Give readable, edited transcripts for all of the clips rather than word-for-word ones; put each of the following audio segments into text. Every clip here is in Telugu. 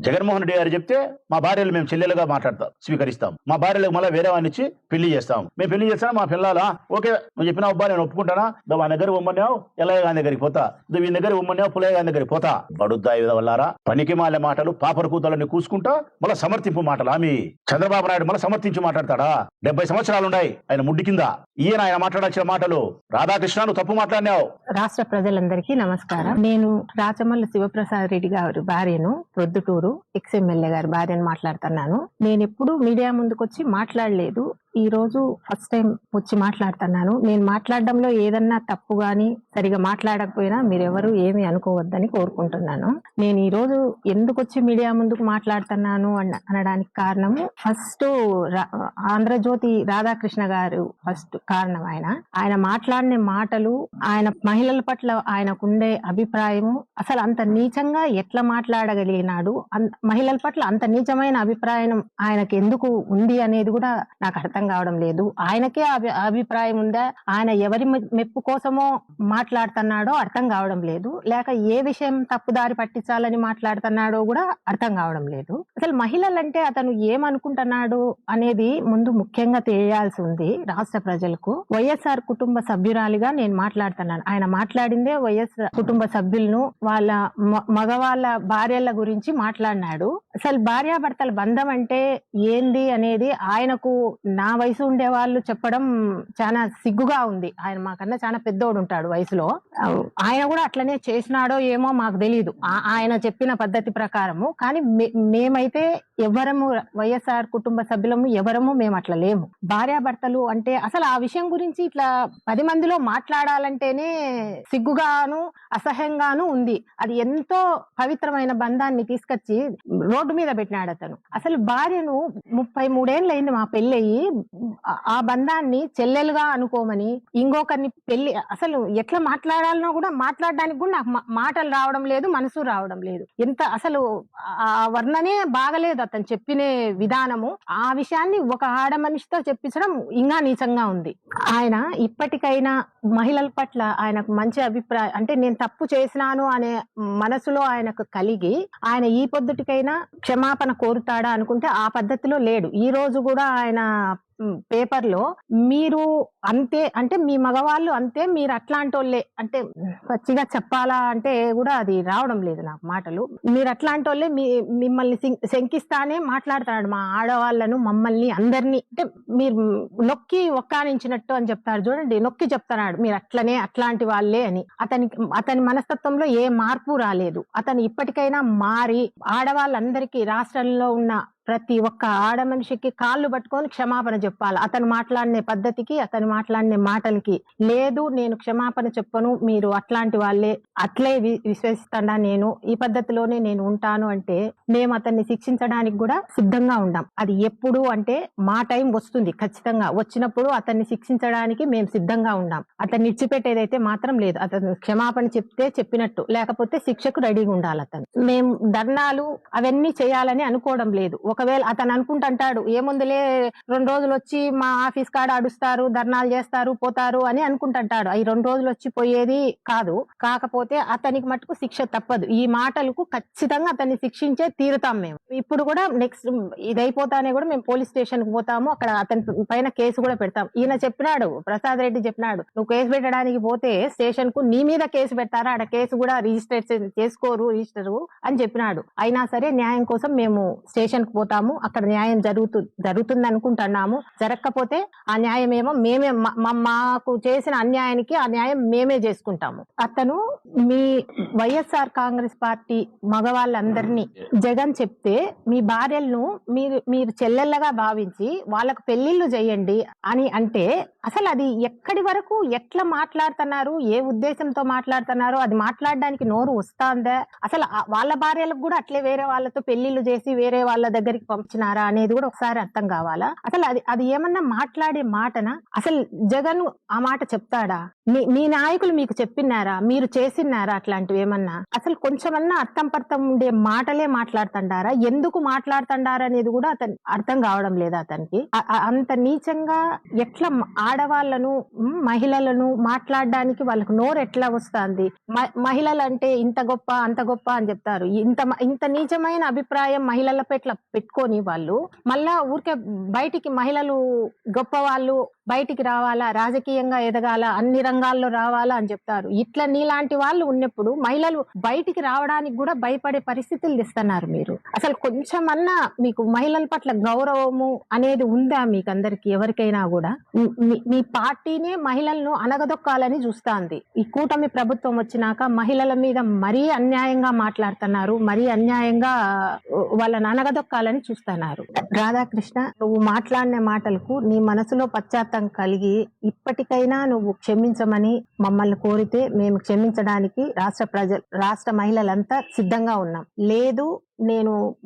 జగన్మోహన్ రెడ్డి గారు చెప్తే మా భార్యలు మేము చెల్లెలుగా స్వీకరిస్తాం, మా భార్యలకు మళ్ళీ వేరే వాడిని ఇచ్చి పెళ్లి చేస్తాం, మేము పెళ్లి చేస్తాం, మా పిల్లల ఓకే నువ్వు చెప్పిన అబ్బా నేను ఒప్పుకుంటానా, వాని దగ్గర ఉమ్మన్నావు ఎల్లయ్య గారి దగ్గరికి పోతా, వీని దగ్గర ఉమ్మన్నావు పుల్లయ్య గారి దగ్గరికి పోతా. బడుద్దాయి వల్లారా పనికి మాలే మాటలు పాపర కూతలని కూసుకుంటా మళ్ళీ సమర్థింపు మాటలు. ఆమె చంద్రబాబు నాయుడు మళ్ళీ సమర్థించి మాట్లాడతాడా? 70 సంవత్సరాలున్నాయి ఆయన ముడ్డి కింద. ఆయన మాట్లాడాల్సిన మాటలు రాధాకృష్ణ నువ్వు తప్పు మాట్లాడినావు. రాష్ట్ర ప్రజలందరికీ నమస్కారం. నేను రాచమల్లి శివప్రసాద్ రెడ్డి గారి భార్యను, ప్రొద్దుటూరు ఎక్స్ఎమ్మెల్యే గారి భార్యను మాట్లాడుతున్నాను. నేను ఎప్పుడు మీడియా ముందుకు వచ్చి మాట్లాడలేదు, ఈ రోజు ఫస్ట్ టైం వచ్చి మాట్లాడుతున్నాను. నేను మాట్లాడడంలో ఏదన్నా తప్పు గాని సరిగా మాట్లాడకపోయినా మీరెవరు ఏమి అనుకోవద్దని కోరుకుంటున్నాను. నేను ఈ రోజు ఎందుకు వచ్చి మీడియా ముందుకు మాట్లాడుతున్నాను అనడానికి కారణము, ఫస్ట్ ఆంధ్రజ్యోతి రాధాకృష్ణ గారు ఫస్ట్ కారణం. ఆయన మాట్లాడిన మాటలు, ఆయన మహిళల పట్ల ఆయనకుండే అభిప్రాయము, అసలు అంత నీచంగా ఎట్లా మాట్లాడగలిగినాడు, మహిళల పట్ల అంత నీచమైన అభిప్రాయం ఆయనకి ఎందుకు ఉంది అనేది కూడా నాకు అర్థం కావడం లేదు. ఆయనకే అభిప్రాయం ఉందా, ఆయన ఎవరి మెప్పు కోసమో మాట్లాడుతున్నాడో అర్థం కావడం లేదు, లేక ఏ విషయం తప్పుదారి పట్టించాలని మాట్లాడుతున్నాడో కూడా అర్థం కావడం లేదు. అసలు మహిళలంటే అతను ఏమనుకుంటున్నాడు అనేది ముందు ముఖ్యంగా తెలియాల్సి ఉంది రాష్ట్ర ప్రజలకు. వైఎస్ఆర్ కుటుంబ సభ్యురాలిగా నేను మాట్లాడుతున్నాను. ఆయన మాట్లాడిందే వైఎస్ఆర్ కుటుంబ సభ్యులను, వాళ్ళ మగవాళ్ళ భార్యల గురించి మాట్లాడినాడు. అసలు భార్యాభర్తల బంధం అంటే ఏంది అనేది ఆయనకు నా వయసు ఉండే వాళ్ళు చెప్పడం చాలా సిగ్గుగా ఉంది. ఆయన మాకన్నా చాలా పెద్దోడు ఉంటాడు వయసులో, ఆయన కూడా అట్లనే చేసినాడో ఏమో మాకు తెలియదు ఆయన చెప్పిన పద్ధతి ప్రకారము. కానీ మేమైతే ఎవరము వైఎస్ఆర్ కుటుంబ సభ్యులము ఎవరము మేము అట్లా లేము. భార్యాభర్తలు అంటే అసలు ఆ విషయం గురించి ఇట్లా 10 మందిలో మాట్లాడాలంటేనే సిగ్గుగాను అసహ్యంగాను ఉంది. అది ఎంతో పవిత్రమైన బంధాన్ని తీసుకొచ్చి రోడ్డు మీద పెట్టినాడు అతను. అసలు భార్యను 33 ఏళ్ళు అయింది మా పెళ్ళయి, ఆ బంధాన్ని చెల్లెలుగా అనుకోమని ఇంకొకరిని పెళ్లి, అసలు ఎట్లా మాట్లాడాలనో కూడా మాట్లాడడానికి కూడా నాకు మాటలు రావడం లేదు, మనసు రావడం లేదు. ఎంత అసలు ఆ వర్ణనే బాగలేదు అతను చెప్పిన విధానము. ఆ విషయాన్ని ఒక ఆడ మనిషితో చెప్పించడం ఇంకా నీచంగా ఉంది. ఆయన ఇప్పటికైనా మహిళల పట్ల ఆయనకు మంచి అభిప్రాయం, అంటే నేను తప్పు చేసినాను అనే మనసులో ఆయనకు కలిగి ఆయన ఈ పొద్దుటికైనా క్షమాపణ కోరుతాడా అనుకుంటే ఆ పద్ధతిలో లేడు. ఈ రోజు కూడా ఆయన పేపర్లో మీరు అంతే అంటే మీ మగవాళ్ళు అంతే, మీరు అట్లాంటి వాళ్ళే అంటే పచ్చిగా చెప్పాలా అంటే కూడా అది రావడం లేదు నాకు మాటలు. మీరు అట్లాంటి వాళ్ళే, మిమ్మల్ని శంకిస్తానే మాట్లాడుతున్నాడు మా ఆడవాళ్ళను, మమ్మల్ని అందరినీ. అంటే మీరు నొక్కి ఒక్కానించినట్టు అని చెప్తారు చూడండి, నొక్కి చెప్తున్నాడు మీరు అట్లనే అట్లాంటి వాళ్ళే అని. అతని మనస్తత్వంలో ఏ మార్పు రాలేదు. అతను ఇప్పటికైనా మారి ఆడవాళ్ళందరికీ, రాష్ట్రంలో ఉన్న ప్రతి ఒక్క ఆడ మనిషికి కాళ్ళు పట్టుకొని క్షమాపణ చెప్పాలి. అతను మాట్లాడిన పద్ధతికి, అతను మాట్లాడిన మాటలకి. లేదు నేను క్షమాపణ చెప్పను, మీరు అట్లాంటి వాళ్ళే, అట్లే విశ్వసిస్తాడా, నేను ఈ పద్ధతిలోనే నేను ఉంటాను అంటే మేము అతన్ని శిక్షించడానికి కూడా సిద్ధంగా ఉన్నాం. అది ఎప్పుడు అంటే మా టైం వస్తుంది, ఖచ్చితంగా వచ్చినప్పుడు అతన్ని శిక్షించడానికి మేము సిద్ధంగా ఉన్నాం. అతన్ని ఇచ్చిపెట్టేదైతే మాత్రం లేదు. అతను క్షమాపణ చెప్తే చెప్పినట్టు, లేకపోతే శిక్షకు రెడీగా ఉండాలి అతను. మేము ధర్నాలు అవన్నీ చేయాలని అనుకోవడం లేదు. ఒకవేళ అతను అనుకుంటుంటాడు ఏముందులే 2 రోజులు వచ్చి మా ఆఫీస్ కాడ అడుస్తారు, ధర్నాలు చేస్తారు, పోతారు అని అనుకుంటుంటాడు. ఈ 2 రోజులు వచ్చి పోయేది కాదు. కాకపోతే అతనికి మటుకు శిక్ష తప్పదు. ఈ మాటలకు ఖచ్చితంగా అతన్ని శిక్షించే తీరుతాం మేము. ఇప్పుడు కూడా నెక్స్ట్ ఇదైపోతానే కూడా మేము పోలీస్ స్టేషన్ కు పోతాము, అక్కడ అతని పైన కేసు కూడా పెడతాం. ఈయన చెప్పినాడు, ప్రసాద్ రెడ్డి చెప్పినాడు, నువ్వు కేసు పెట్టడానికి పోతే స్టేషన్ కు నీ మీద కేసు పెడతారా, ఆడ కేసు కూడా రిజిస్టర్ చేసుకోరు రిజిస్టరు అని చెప్పినాడు. అయినా సరే న్యాయం కోసం మేము స్టేషన్ కు పోతాము, అక్కడ న్యాయం జరుగుతుంది అనుకుంటున్నాము. జరగకపోతే ఆ న్యాయం ఏమో మేమే, మాకు చేసిన అన్యాయానికి ఆ న్యాయం మేమే చేసుకుంటాము. అతను మీ వైఎస్ఆర్ కాంగ్రెస్ పార్టీ మగవాళ్ళందరినీ జగన్ చెప్తే మీ భార్యలను మీరు చెల్లెళ్ళగా భావించి వాళ్ళకు పెళ్లిళ్ళు చేయండి అని అంటే అసలు అది ఎక్కడి వరకు ఎట్లా మాట్లాడుతున్నారు, ఏ ఉద్దేశంతో మాట్లాడుతున్నారు, అది మాట్లాడడానికి నోరు వస్తుందా? అసలు వాళ్ళ భార్యలకు కూడా అట్లే వేరే వాళ్ళతో పెళ్లిళ్ళు చేసి వేరే వాళ్ళ దగ్గరికి దగ్గరికి పంపించినారా అనేది కూడా ఒకసారి అర్థం కావాలా. అసలు అది ఏమన్నా మాట్లాడే మాటనా? అసలు జగన్ ఆ మాట చెప్తాడా? మీ నాయకులు మీకు చెప్పినారా? మీరు చేసినారా అట్లాంటివి ఏమన్నా? అసలు కొంచెమన్నా అర్థం పర్థం ఉండే మాటలే మాట్లాడుతుండారా? ఎందుకు మాట్లాడుతుండారా అనేది కూడా అతను అర్థం కావడం లేదా అతనికి. అంత నీచంగా ఎట్లా ఆడవాళ్లను మహిళలను మాట్లాడడానికి వాళ్ళకు నోరు ఎట్లా వస్తుంది? మహిళలు అంటే ఇంత గొప్ప అంత గొప్ప అని చెప్తారు. ఇంత నీచమైన అభిప్రాయం మహిళల పట్ల పెట్టుకొని వాళ్ళు మళ్ళా ఊరికే బయటికి మహిళలు గొప్ప వాళ్ళు బయటికి రావాలా, రాజకీయంగా ఎదగాల, అన్ని రంగాల్లో రావాలా అని చెప్తారు. ఇట్లా నీలాంటి వాళ్ళు ఉన్నప్పుడు మహిళలు బయటికి రావడానికి కూడా భయపడే పరిస్థితులు తెస్తున్నారు మీరు. అసలు కొంచెమన్నా మీకు మహిళల పట్ల గౌరవము అనేది ఉందా మీకు అందరికి ఎవరికైనా కూడా? మీ పార్టీనే మహిళలను అనగదొక్కాలని చూస్తాంది. ఈ కూటమి ప్రభుత్వం వచ్చినాక మహిళల మీద మరీ అన్యాయంగా మాట్లాడుతున్నారు, మరీ అన్యాయంగా వాళ్ళని అనగదొక్కాలని చూస్తున్నారు. రాధాకృష్ణ, నువ్వు మాట్లాడిన మాటలకు నీ మనసులో పశ్చాత్తాపం కలిగి ఇప్పటికైనా నువ్వు క్షమించమని మమ్మల్ని కోరితే మేము క్షమించడానికి రాష్ట్ర మహిళలంతా సిద్ధంగా ఉన్నాం. లేదు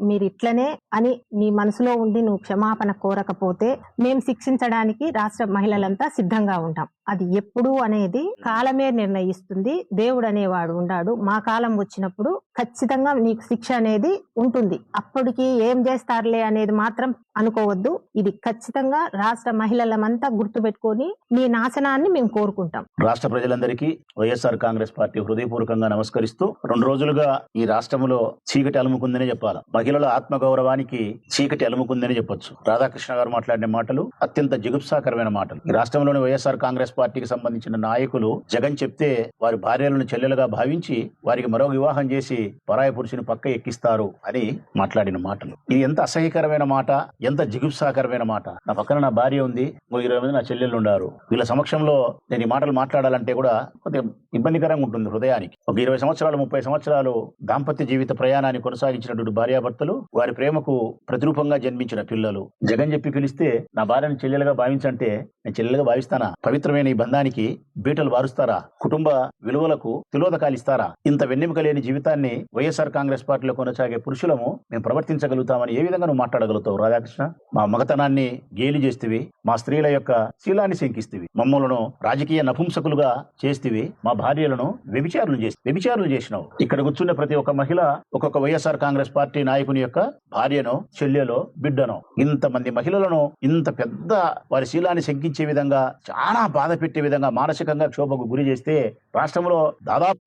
మీరు ఇట్లనే అని నీ మనసులో ఉండి నువ్వు క్షమాపణ కోరకపోతే మేము శిక్షించడానికి రాష్ట్ర మహిళలంతా సిద్ధంగా ఉంటాం. అది ఎప్పుడు అనేది కాలమే నిర్ణయిస్తుంది. దేవుడు అనేవాడు ఉండాడు. మా కాలం వచ్చినప్పుడు ఖచ్చితంగా నీకు శిక్ష అనేది ఉంటుంది. అప్పటికి ఏం చేస్తారులే అనేది మాత్రం అనుకోవద్దు. ఇది ఖచ్చితంగా రాష్ట్ర మహిళలమంతా గుర్తుపెట్టుకొని నీ నాశనాన్ని మేము కోరుకుంటాం. రాష్ట్ర ప్రజలందరికీ వైఎస్ఆర్ కాంగ్రెస్ పార్టీ హృదయపూర్వకంగా నమస్కరిస్తూ, 2 రోజులుగా ఈ రాష్ట్రంలో చీకటి అలుముకుందని చెప్పాలి. మహిళల ఆత్మగౌరవానికి చీకటి అలుముకుందని చెప్పొచ్చు. రాధాకృష్ణ గారు మాట్లాడిన మాటలు అత్యంత జిగుప్సాకరమైన మాటలు. ఈ రాష్ట్రంలోని వైఎస్ఆర్ కాంగ్రెస్ పార్టీకి సంబంధించిన నాయకులు జగన్ చెప్తే వారి భార్యలను చెల్లెలుగా భావించి వారికి మరో వివాహం చేసి పరాయి పురుషుని పక్క ఎక్కిస్తారు అని మాట్లాడిన మాటలు. ఇది ఎంత అసహ్యకరమైన మాట, ఎంత జిగుప్సాకరమైన మాట. నా పక్కన నా భార్య ఉంది, 20 మంది నా చెల్లెళ్ళు ఉన్నారు. వీళ్ళ సమక్షంలో నేను ఈ మాటలు మాట్లాడాలంటే కూడా కొద్దిగా ఇబ్బందికరంగా ఉంటుంది హృదయానికి. ఒక 20 సంవత్సరాలు 30 సంవత్సరాలు దాంపత్య జీవిత ప్రయాణాన్ని కొనసాగించినటువంటి భార్యాభర్తలు, వారి ప్రేమకు ప్రతిరూపంగా జన్మించిన పిల్లలు జగన్ చెప్పి పిలిస్తే నా భార్యను చెల్లెలుగా భావించంటే నేను చెల్లెలుగా భావిస్తానా? పవిత్రమైన ఈ బంధానికి బీటలు వారుస్తారా? కుటుంబ విలువలకు తిలోదకాలిస్తారా? ఇంత వెన్నెముక లేని జీవితాన్ని వైఎస్ఆర్ కాంగ్రెస్ పార్టీలో కొనసాగే పురుషులము మేము ప్రవర్తించగలుగుతామని ఏ విధంగా నువ్వు మాట్లాడగలుగుతావు రాధాకృష్ణ? మా మగతనాన్ని గేలి చేస్తేవి, మా స్త్రీల యొక్క శీలాన్ని శంకిస్తేవి, మమ్మలను రాజకీయ నపుంసకులుగా చేస్తేవి, మా భార్యలను వ్యభిచారులు చేసినావు. ఇక్కడ కూర్చున్న ప్రతి ఒక్క మహిళ ఒక్కొక్క వైఎస్ఆర్ కాంగ్రెస్ పార్టీ నాయకుని యొక్క భార్యను, చెల్లెలో, బిడ్డను, ఇంతమంది మహిళలను ఇంత పెద్ద వారి శీలాన్ని శంకించే విధంగా, చాలా బాధ పెట్టే విధంగా, మానసికంగా క్షోభకు గురి చేస్తే రాష్ట్రంలో దాదాపు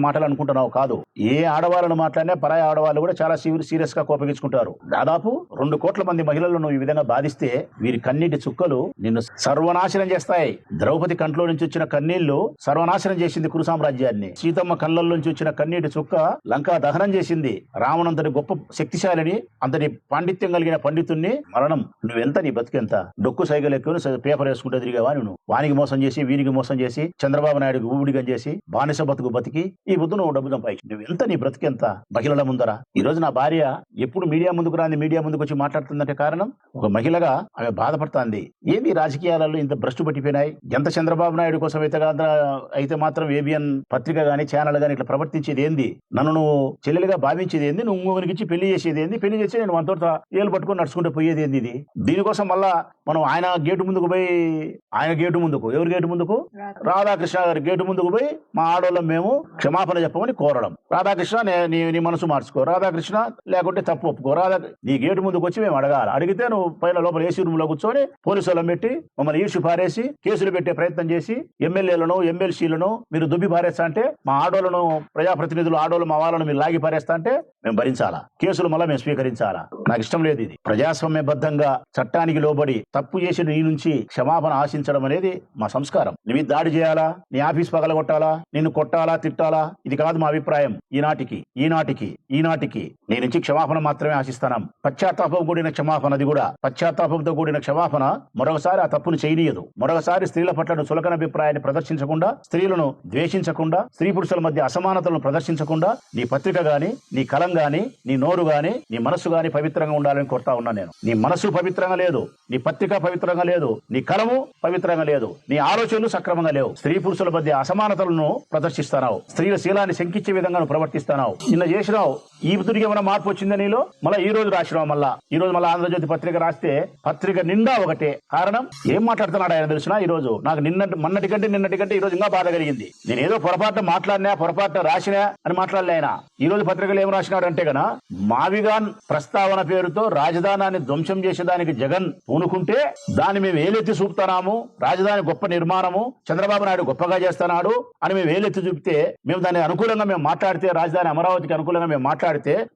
మాటలు అనుకుంటున్నావు కాదు. ఏ ఆడవాళ్ళను మాట్లాడినా పరాయి ఆడవాళ్ళు కూడా చాలా సీరియస్ గా కోపగించుకుంటారు. దాదాపు 2 కోట్ల మంది మహిళలను ఈ విధంగా బాధిస్తే వీరి కన్నీటి చుక్కలు నిన్ను సర్వనాశనం చేస్తాయి. ద్రౌపది కంట్లో నుంచి వచ్చిన కన్నీళ్లు సర్వనాశనం చేసింది కురు సామ్రాజ్యాన్ని. సీతమ్మ కళ్ళ నుంచి వచ్చిన కన్నీటి చుక్క లంకా దహనం చేసింది. రావణంతటి గొప్ప శక్తిశాలిని, అంతటి పాండిత్యం కలిగిన పండితుణ్ణి మరణం. నువ్వెంత, నీ బతికెంత? డొక్కు సైకిల్ ఎక్కువ పేపర్ వేసుకుంటే తిరిగేవా నువ్వు? వానికి మోసం చేసి వీరికి మోసం చేసి చంద్రబాబు నాయుడుకి ఊడిగం చేసి బానిస బతికి ఈ బుద్ధు నువ్వు డబ్బు సంపాదించి నువ్వెంత, నీ బ్రతికెంత మహిళల ముందర? ఈ రోజు నా భార్య ఎప్పుడు మీడియా ముందుకు రాని మీడియా ముందుకు వచ్చి మాట్లాడుతుందంటే కారణం ఒక మహిళగా ఆమె బాధపడుతుంది. ఏంది రాజకీయాలలో ఇంత భ్రష్టు పట్టిపోయినాయి? ఎంత చంద్రబాబు నాయుడు కోసం అయితే మాత్రం ఏబిఎన్ పత్రిక గానీ ఛానల్ గానీ ఇట్లా ప్రవర్తించేది ఏంది? నన్ను నువ్వు చెల్లెలుగా భావించేది ఏంది? నువ్వు ఇంకొకరికి పెళ్లి చేసేది ఏంది? పెళ్లి చేసి నేను మనతో ఏళ్ళు పట్టుకుని నడుచుకుంటూ పోయేది ఏంది? ఇది దీనికోసం మళ్ళా మనం ఆయన గేటు ముందుకు పోయి, ఆయన గేటు ముందుకు, ఎవరి గేటు ముందుకు? రాధాకృష్ణ గారి గేటు ముందుకు పోయి మా ఆడోళ్ళం మేము క్షమాపణ చెప్పమని కోరడం. రాధాకృష్ణ నీ మనసు మార్చుకో, రాధాకృష్ణ లేకుంటే తప్పు ఒప్పుకో, నీ గేటు ముందుకు వచ్చి మేము అడగాలి. అడిగితే నువ్వు పైన లోపల ఏసీ రూమ్ లో కూర్చొని పోలీసులను పెట్టి మమ్మల్ని ఈడ్చి పారేసి కేసులు పెట్టే ప్రయత్నం చేసి ఎమ్మెల్యేలను ఎమ్మెల్సీలను మీరు దుబ్బి పారేస్తా అంటే, మా ఆడోళ్లను ప్రజాప్రతినిధులు ఆడోళ్ళు మా వాళ్ళను మీరు లాగి పారేస్తా అంటే మేము భరించాలా? కేసులు మళ్ళీ మేము స్వీకరించాలా? నాకు ఇష్టం లేదు ఇది. ప్రజాస్వామ్యబద్ధంగా చట్టానికి లోబడి తప్పు చేసిన నీ నుంచి క్షమాపణ ఆశించడం అనేది మా సంస్కారం. నువ్వు దాడి చేయాలా, నీ ఆఫీస్ పగలగొట్టాలా, నిన్ను కొట్టాలా, తిట్టాలా, ఇది కాదు మా అభిప్రాయం. ఈనాటికి నీ నుంచి క్షమాపణ మాత్రమే ఆశిస్తున్నాం. పశ్చాత్తాపం కూడిన క్షమాపణ, అది కూడా పశ్చాత్తాపంతో కూడిన క్షమాపణ. మరొకసారి ఆ తప్పును చేయనీయదు. మరొకసారి స్త్రీల పట్ల చులకన అభిప్రాయాన్ని ప్రదర్శించకుండా, స్త్రీలను ద్వేషించకుండా, స్త్రీ పురుషుల మధ్య అసమానతలను ప్రదర్శించకుండా, నీ పత్రిక గాని, నీ కలం గాని, నీ నోరు గాని, నీ మనసు గాని పవిత్రంగా ఉండాలని కోరుతా ఉన్నా నేను. నీ మనసు పవిత్రంగా లేదు, నీ పత్రిక పవిత్రంగా లేదు, నీ కలము పవిత్రంగా లేదు, నీ ఆలోచనలు సక్రమంగా లేవు. స్త్రీ పురుషుల మధ్య అసమానతలను ప్రదర్శిస్తున్నావు, స్త్రీల శీలాన్ని శంకించే విధంగా ప్రవర్తిస్తున్నావు. నిన్న చేసినావు ఈ బుద్ధుడికి ఏమైనా మార్పు వచ్చిందా నీలో? మళ్ళీ ఈ రోజు రాసినావు, ఈ రోజు మళ్ళీ ఆంధ్రజ్యోతి పత్రిక రాస్తే పత్రిక నిండా ఒకటే. కారణం ఏం మాట్లాడుతున్నాడు ఆయన తెలిసిన? ఈ రోజు నాకు మొన్నటి కంటే ఈ రోజు ఇంకా బాధ కలిగింది. నేను ఏదో పొరపాటున మాట్లాడినా, పొరపాటున రాసినా అని మాట్లాడలే ఆయన. ఈ రోజు పత్రికలు ఏం రాసినాడు అంటే గన, మావిగాన్ ప్రస్తావన పేరుతో రాజధానాన్ని ధ్వంసం చేసేదానికి జగన్ పూనుకుంటే దాన్ని మేము వేలెత్తి చూపుతున్నాము. రాజధాని గొప్ప నిర్మాణము, చంద్రబాబు నాయుడు గొప్పగా చేస్తున్నాడు అని మేము వేలెత్తి చూపితే, మేము దానికి అనుకూలంగా మేము మాట్లాడితే, రాజధాని అమరావతికి అనుకూలంగా మేము మాట్లాడితే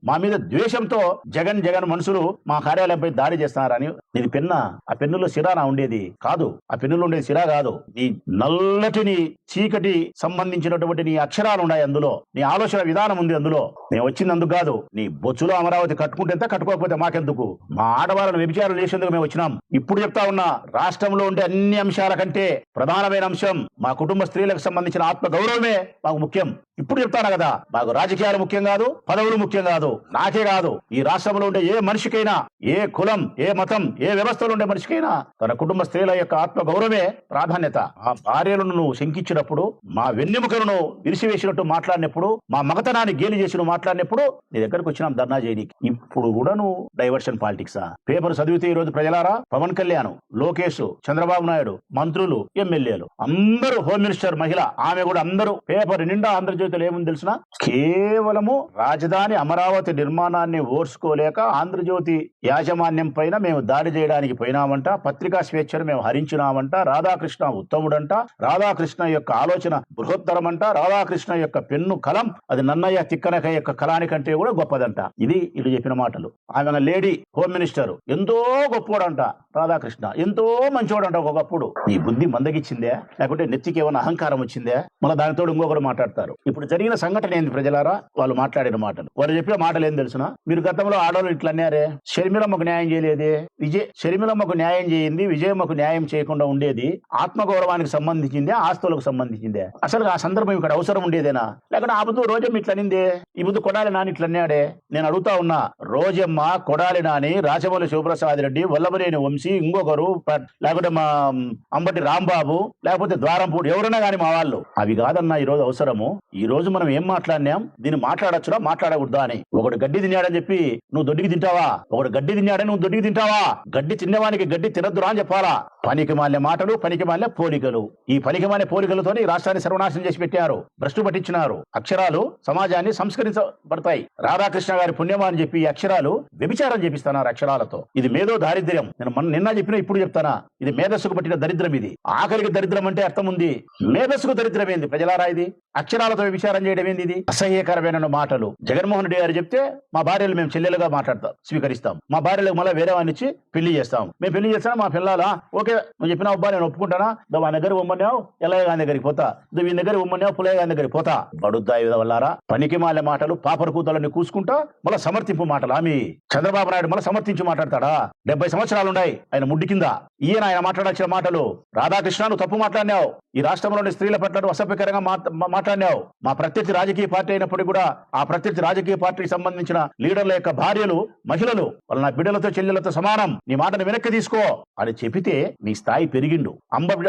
మా మీద ద్వేషంతో జగన్ మనుషులు మా కార్యాలయంపై దాడి చేస్తున్నారని. నీది పెన్న, ఆ పెన్నులో సిరానా ఉండేది కాదు, ఆ పెన్నులో ఉండేది సిరా కాదు. నీ నల్లటిని చీకటి సంబంధించినటువంటి నీ అక్షరాలు ఉన్నాయి అందులో, నీ ఆలోచన విధానం ఉంది అందులో. నేను వచ్చింది అందుకు కాదు. నీ బొచ్చులో అమరావతి కట్టుకుంటే ఎంత, కట్టుకోకపోతే మాకెందుకు? మా ఆడవాళ్ళను వ్యభిచారం చేసేందుకు మేము వచ్చినాం. ఇప్పుడు చెప్తా ఉన్నా, రాష్ట్రంలో ఉండే అన్ని అంశాల కంటే ప్రధానమైన అంశం మా కుటుంబ స్త్రీలకు సంబంధించిన ఆత్మ గౌరవమే మాకు ముఖ్యం. ఇప్పుడు చెప్తాను కదా, మాకు రాజకీయాలు ముఖ్యం కాదు, పదవులు ముఖ్యం కాదు. నాకే కాదు, ఈ రాష్ట్రంలో ఉండే ఏ మనిషికైనా, ఏ కులం, ఏ మతం, ఏ వ్యవస్థలో ఉండే మనిషికైనా తన కుటుంబ స్త్రీల యొక్క ఆత్మ గౌరవమే ప్రాధాన్యత. ఆ భార్యలను నువ్వు శంకించినప్పుడు, మా వెన్నెముకలను విరిసివేసినట్టు మాట్లాడినప్పుడు, మా మగతనాన్ని గేలి చేసి నువ్వు మాట్లాడినప్పుడు నీ దగ్గరకు వచ్చినాం ధర్నా చేయడానికి. ఇప్పుడు కూడా నువ్వు డైవర్షన్ పాలిటిక్సా? పేపర్ చదివితే ఈ రోజు ప్రజలారా, పవన్ కళ్యాణ్, లోకేష్, చంద్రబాబు నాయుడు, మంత్రులు, ఎమ్మెల్యేలు అందరూ, హోమ్ మినిస్టర్ మహిళ ఆమె కూడా అందరూ పేపర్ నిండా ఆంధ్రజ్యోతిలో ఏముంది తెలిసిన? కేవలము రాజధాని అమరావతి నిర్మాణాన్ని ఓర్చుకోలేక ఆంధ్రజ్యోతి యాజమాన్యం పైన మేము దాడి చేయడానికి పోయినామంట, పత్రికా స్వేచ్ఛను మేము హరించినామంట, రాధాకృష్ణ ఉత్తముడంట, రాధాకృష్ణ యొక్క ఆలోచన బృహత్తరమంట, రాధాకృష్ణ యొక్క పెన్ను కలం అది నన్నయ్య తిక్కనక యొక్క కలానికంటే కూడా గొప్పదంట. ఇది ఇటు చెప్పిన మాటలు. ఆమె లేడీ హోమ్ మినిస్టర్, ఎంతో గొప్పోడంట రాధాకృష్ణ, ఎంతో మంచోడంట ఒకప్పుడు. నీ బుద్ధి మందగిచ్చిందే, లేకుంటే నెత్తికి ఏమైనా అహంకారం వచ్చిందే? మళ్ళీ దానితో ఇంకొకరు మాట్లాడతారు. ఇప్పుడు జరిగిన సంఘటన ఏంది ప్రజలారా? వాళ్ళు మాట్లాడిన మాటలు, వాళ్ళు చెప్పిన మాటలు ఏం తెలుసునా? మీరు గతంలో ఆడవాళ్ళు ఇట్లా అన్నారే, షర్మిలమ్మకు న్యాయం చేయలేదే, షర్మిలమ్మకు న్యాయం చేయింది, విజయమ్మకు న్యాయం చేయకుండా ఉండేది ఆత్మగౌరవానికి సంబంధించిందే, ఆస్తులకు సంబంధించిందే? అసలు ఆ సందర్భం ఇక్కడ అవసరం ఉండేదేనా? లేకుంటే ఆ బుద్ధు రోజమ్మ ఇట్లా అనిందే, ఈ బుద్ధు కొడాలి నాని ఇట్లా అన్నాడే? నేను అడుగుతా ఉన్నా, రోజమ్మ, కొడాలి నాని, రాజమౌళి శివప్రసాద్ రెడ్డి, వల్లభనేని వంశీ, ఇంకొకరు, లేకుంటే మా అంబటి రాంబాబు, లేకపోతే ద్వారంపూడి, ఎవరైనా కానీ మా వాళ్ళు, అవి కాదన్నా ఈ రోజు అవసరము. ఈ రోజు మనం ఏం మాట్లాడినాం, దీన్ని మాట్లాడచ్చురా మాట్లాడకూడదా అని. ఒకడు గడ్డి తిన్నాడని చెప్పి నువ్వు దొడ్డికి తింటావా? ఒకడు గడ్డి తిన్నాడని నువ్వు దొడ్డికి తింటావా? గడ్డి తిన్నవానికి గడ్డి తినద్దురా అని చెప్పాలా? పనికి మాలిన మాటలు, పనికి మాలిన పోలికలు. ఈ పనికి మాలిన పోలికలతోనే ఈ రాష్ట్రాన్ని సర్వనాశనం చేసి పెట్టారు, భ్రష్టు పట్టించినారు. అక్షరాలు సమాజాన్ని సంస్కరించబడతాయి. రాధాకృష్ణ గారి పుణ్యమా అని చెప్పి ఈ అక్షరాలు వ్యభిచారం చేపిస్తున్నారు అక్షరాలతో. ఇది మేధో దారిద్ర్యం. నేను నిన్న చెప్పినా ఇప్పుడు చెప్తానా, ఇది మేధస్సుకు పట్టిన దరిద్రం. ఇది ఆఖరికి దరిద్రం అంటే అర్థం ఉంది, మేధస్సుకు దరిద్రం ఏంది ప్రజలారా? ఇది అక్షరాలతో విచారం చేయడం ఏంది? ఇది అసహ్యకరమైన మాటలు. జగన్మోహన్ రెడ్డి గారు చెప్తే మా భార్యలు మేము చెల్లెలుగా స్వీకరిస్తాం, మా భార్యలకు మళ్ళీ వేరే వాడిని ఇచ్చి పెళ్లి చేస్తాం, మేము పెళ్లి చేస్తాం, మా పిల్లలా ఓకే నువ్వు చెప్పిన అబ్బా నేను ఒప్పుకుంటానా, మా దగ్గర ఉమ్మన్నావు ఎల్లయ్య గారి దగ్గరికి పోతా, వీని దగ్గర ఉమ్మన్నావు పుల్లయ్య గారి దగ్గరికి పోతా. బడుద్దాయి వల్లారా, పనికి మాలే మాటలు, పాపర కూతలని కూసుకుంటా మళ్ళీ సమర్థింపు మాటలు. ఆమె చంద్రబాబు నాయుడు మళ్ళీ సమర్థించి మాట్లాడతాడా? 70 సంవత్సరాలు ఉన్నాయి ఆయన ముడ్డికింద. ఆయన మాట్లాడాల్సిన మాటలు, రాధాకృష్ణ నువ్వు తప్పు మాట్లాడినావు, ఈ రాష్ట్రంలోని స్త్రీల పట్ల అసభ్యకరంగా మాట్లాడినావు. మా ప్రత్యర్థి రాజకీయ పార్టీ అయినప్పటికీ కూడా ఆ ప్రత్యర్థి రాజకీయ పార్టీకి సంబంధించిన లీడర్ల యొక్క భార్యలు, మహిళలు, వాళ్ళ నా బిడ్డలతో చెల్లెలతో సమానం, నీ మాటను వెనక్కి తీసుకో అని చెప్పితే నీ స్థాయి పెరిగిండు.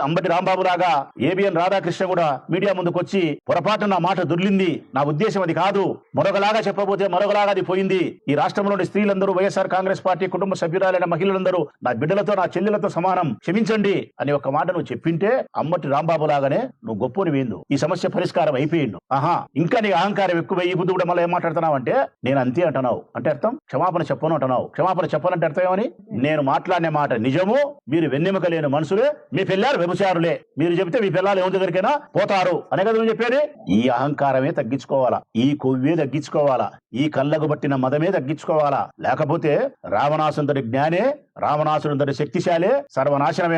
అంబటి రాంబాబు లాగా ఏబిఎన్ రాధాకృష్ణ కూడా మీడియా ముందుకు వచ్చి పొరపాటు నా మాట దొర్లింది, నా ఉద్దేశం అది కాదు, మరొకలాగా చెప్పబోతే మరొకలాగా అది పోయింది, ఈ రాష్ట్రంలోని స్త్రీలందరూ వైఎస్ఆర్ కాంగ్రెస్ పార్టీ కుటుంబ సభ్యురాలైన మహిళలందరూ నా బిడ్డలతో నా చెల్లెలతో సమానం, క్షమించండి అని ఒక మాట నువ్వు చెప్పింటే అంబటి రాంబాబు లాగానే నువ్వు గొప్పని వేందు, ఈ సమస్య పరిష్కారం అయిపోయిండు. ఇంకా నీ అహంకారం ఎక్కువ, ఈ బుద్ధి కూడా మళ్ళీ ఏం మాట్లాడుతున్నావు అంటే నేను అంతే అంటున్నావు అంటే అర్థం క్షమాపణ చెప్పను అంటున్నావు. క్షమాపణ చెప్పాలంటే అర్థం ఏమని? నేను మాట్లాడిన మాట నిజము, మీరు వెన్నెముక లేని మనుషులే, మీ పిల్లలు వ్యభిచారులే, మీరు చెబితే మీ పిల్లలు ఎవరి దగ్గరికైనా పోతారు అనే కదా నువ్వు చెప్పేది. ఈ అహంకారమే తగ్గించుకోవాలా, ఈ కొవ్వే తగ్గించుకోవాలా, ఈ కళ్ళకు పట్టిన మదమే తగ్గించుకోవాలా. లేకపోతే రావణాసురుడి జ్ఞానే, రావణాసురుడి శక్తిశాలే సర్వనాశనం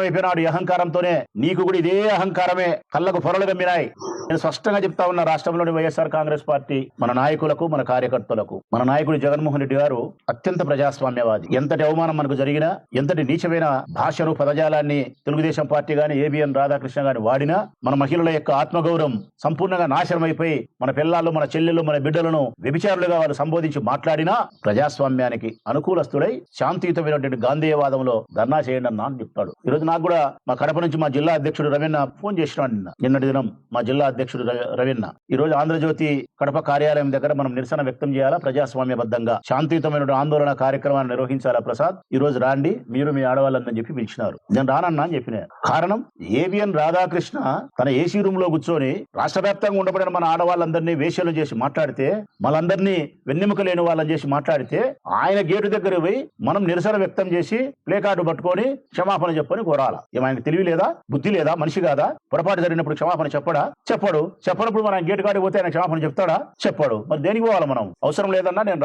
అయిపోయినాడు ఈ అహంకారంతోనే. నీకు కూడా ఇదే అహంకారమే కళ్ళకు పొరలు గమ్మినాయి. నేను స్పష్టంగా చెప్తా ఉన్నా, రాష్ట్రంలోని వైఎస్ఆర్ కాంగ్రెస్ పార్టీ మన నాయకులకు, మన కార్యకర్తలకు, మన నాయకుడు జగన్మోహన్ రెడ్డి గారు అత్యంత ప్రజాస్వామ్యవాది. ఎంతటి అవమానం మనకు జరిగినా, ఎంతటి నీచమైన భాషను, పదజాలాన్ని తెలుగుదేశం పార్టీ గాని, ఏబిఎన్ రాధాకృష్ణ గాని వాడినా, మన మహిళల యొక్క ఆత్మగౌరవం సంపూర్ణంగా నాశనం అయిపోయి మన పిల్లలు, మన చెల్లెళ్ళు, మన బిడ్డలను వ్యభిచారులుగా వాళ్ళు సంబోధించి మాట్లాడినా ప్రజాస్వామ్యానికి అనుకూలస్తుడై శాంతియుతమైనటువంటి గాంధేయవాదంలో ధర్నా చేయండి అన్నా అని చెప్తున్నా. చెప్తాడు. ఈ రోజు నాకు కూడా మా కడప నుంచి మా జిల్లా అధ్యక్షుడు రవీణ ఫోన్ చేసినాడు నిన్నటి దినం. మా జిల్లా అధ్యక్షుడు రవీణ ఈ రోజు ఆంధ్రజ్యోతి కడప కార్యాలయం దగ్గర మనం నిరసన వ్యక్తం చేయాలా, ప్రజాస్వామ్యబద్ధంగా శాంతియుతమైన ఆందోళన కార్యక్రమాన్ని నిర్వహించాలా ప్రసాద్, ఈ రోజు రాండి మీరు మీ ఆడవాళ్ళని చెప్పి పిలిచినారు. నేను రానన్నా అని చెప్పిన కారణం ఏబిఎన్ రాధాకృష్ణ తన ఏసీ రూమ్ లో కూర్చొని రాష్ట్ర వ్యాప్తంగా ఉండబడిన మన ఆడవాళ్ళందరినీ వేశ్యలు చేసి మాట్లాడితే, మనందరినీ వెన్నెముక లేని వాళ్ళని చేసి మాట్లాడితే, ఆయన గేటు దగ్గర పోయి మనం నిరసన వ్యక్తం చేసి ప్లే కార్డు పట్టుకొని క్షమాపణ చెప్పని కోరాల. ఏమైనా తెలివి లేదా, బుద్ధి లేదా, మనిషి కాదా? పొరపాటు జరిగినప్పుడు క్షమాపణ చెప్పడు. చెప్పనప్పుడు మన గేటు కాడికి పోతే ఆయన క్షమాపణ చెప్తాడా? చెప్పాడు. మరి దేనికి పోవాలి మనం? అవసరం లేదన్నా నేను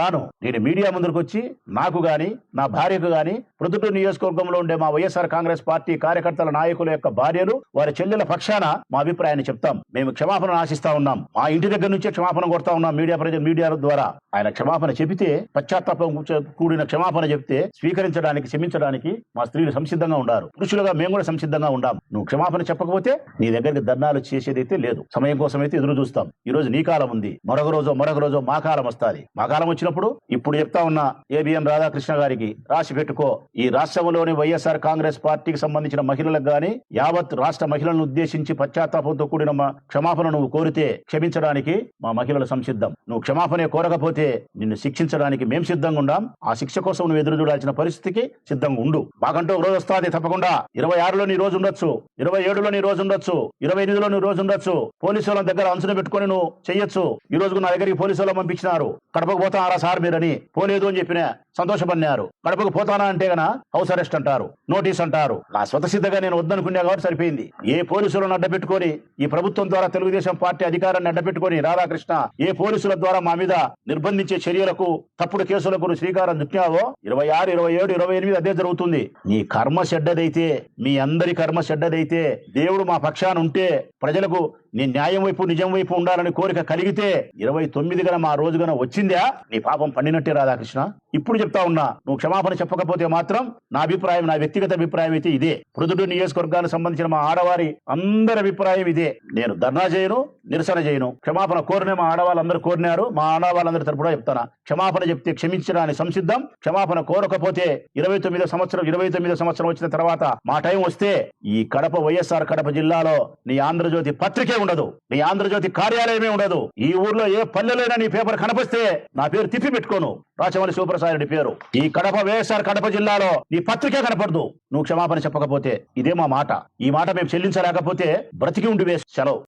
రాను. నేను మీడియా ముందుకు వచ్చి నాకు గాని నా భార్యకు గాని ప్రొద్దుటూరు నియోజకవర్గంలో ఉండే మా వైఎస్ఆర్ కాంగ్రెస్ పార్టీ కార్యకర్తల నాయకుల యొక్క భార్యలు వారి చెల్లెల పక్షాన మా అభిప్రాయాన్ని చెప్తాం. మేము క్షమాపణ ఆశిస్తా ఉన్నాం. మా ఇంటి దగ్గర నుంచే క్షమాపణ కోరుతా ఉన్నాం మీడియా ద్వారా. ఆయన క్షమాపణ చెబితే, పశ్చాత్తాపం కూడిన క్షమాపణ చెప్తే స్వీకరించడానికి, క్షమించడానికి మా స్త్రీలు సంసిద్ధంగా ఉండారు. పురుషులుగా మేము కూడా సంసిద్ధంగా ఉండాం. నువ్వు క్షమాపణ చెప్పకపోతే నీ దగ్గరికి ధర్నాలు చేసేదైతే లేదు. సమయం కోసం అయితే ఎదురు చూస్తాం. ఈ రోజు నీ కాలం ఉంది, మరొక రోజు మా కాలం వస్తుంది. మా కాలం వచ్చినప్పుడు ఇప్పుడు చెప్తా ఉన్నా ఏబిఎన్ రాధాకృష్ణ గారికి రాసి పెట్టుకో, ఈ రాష్ట్రంలోని వైఎస్ఆర్ కాంగ్రెస్ పార్టీకి సంబంధించిన మహిళలకు గాని యావత్ రాష్ట్ర మహిళలను ఉద్దేశించి పశ్చాత్తాపంతో కూడిన క్షమాపణ నువ్వు కోరితే క్షమించడానికి మా మహిళలు సంసిద్ధం. నువ్వు క్షమాపణ కోరకపోతే నిన్ను శిక్షించడానికి మేము సిద్ధంగా ఉండాం. ఆ శిక్ష కోసం నువ్వు ఎదురు చూడాల్సిన పరిస్థితికి సిద్ధంగా ఉండు. మాకంటూ ఒక రోజు వస్తుంది తప్పకుండా. 26లో నీ రోజు ఉండొచ్చు, 27లో నీ రోజు ఉండొచ్చు, 28లో నీ రోజు ఉండొచ్చు. పోలీసు వాళ్ళ దగ్గర అంచున పెట్టుకుని నువ్వు చెయ్యొచ్చు. ఈ రోజు నా దగ్గరికి పోలీసు వాళ్ళు పంపించినారు. కడపకు పోతారా సార్ మీరని. పోలేదు అని చెప్పిన సంతోషపడినారు. కడపకు పోతానా అంటే గన హౌస్ అరెస్ట్ అంటారు, నోటీస్ అంటారు. నా స్వతసిద్ధంగా నేను వద్దనుకున్నా కాబట్టి సరిపోయింది. ఏ పోలీసులను అడ్డపెట్టుకొని, ఈ ప్రభుత్వం ద్వారా తెలుగుదేశం పార్టీ అధికారాన్ని అడ్డపెట్టుకొని రాధాకృష్ణ ఏ పోలీసుల ద్వారా మా మీద నిర్బంధించే చర్యలకు, తప్పుడు కేసులకు శ్రీకారం చుట్టావో 26, 27, 28 అదే జరుగుతుంది. నీ కర్మ చెడ్డదైతే, మీ అందరి కర్మ చెడ్డదైతే, దేవుడు మా పక్షాన ఉంటే, ప్రజలకు నీ న్యాయం వైపు నిజం వైపు ఉండాలని కోరిక కలిగితే 29 గన మా రోజు గన వచ్చిందా నీ పాపం పండినట్టే రాధాకృష్ణ. ఇప్పుడు చెప్తా ఉన్నా, నువ్వు క్షమాపణ చెప్పకపోతే మాత్రం నా అభిప్రాయం, నా వ్యక్తిగత అభిప్రాయం అయితే ఇదే. ప్రొద్దుటూరు నియోజకవర్గానికి సంబంధించిన మా ఆడవారి అందరి అభిప్రాయం ఇదే. నేను ధర్నా చేయను, నిరసన చేయను. క్షమాపణ కోరిన మా ఆడవాళ్ళందరూ కోరినారు. మా ఆడవాళ్ళందరి తరపున చెప్తానా, క్షమాపణ చెప్తే క్షమించడానికి సంసిద్ధం. క్షమాపణ కోరకపోతే 29వ సంవత్సరం వచ్చిన తర్వాత మా టైం వస్తే ఈ కడప వైఎస్ఆర్ కడప జిల్లాలో నీ ఆంధ్రజ్యోతి పత్రికే ఉండదు, నీ ఆంధ్రజ్యోతి కార్యాలయమే ఉండదు. ఈ ఊర్లో ఏ పల్లెలైనా నీ పేపర్ కనిపిస్తే నా పేరు తిప్పి పెట్టుకోను, రాచమల్లి శివప్రసాద్ రెడ్డి పేరు. ఈ కడప వైఎస్ఆర్ కడప జిల్లాలో నీ పత్రికే కనపడదు నువ్వు క్షమాపణ చెప్పకపోతే. ఇదే మా మాట. ఈ మాట మేము చెల్లించలేకపోతే బ్రతికి ఉండి వేస్ట్. సెలవు.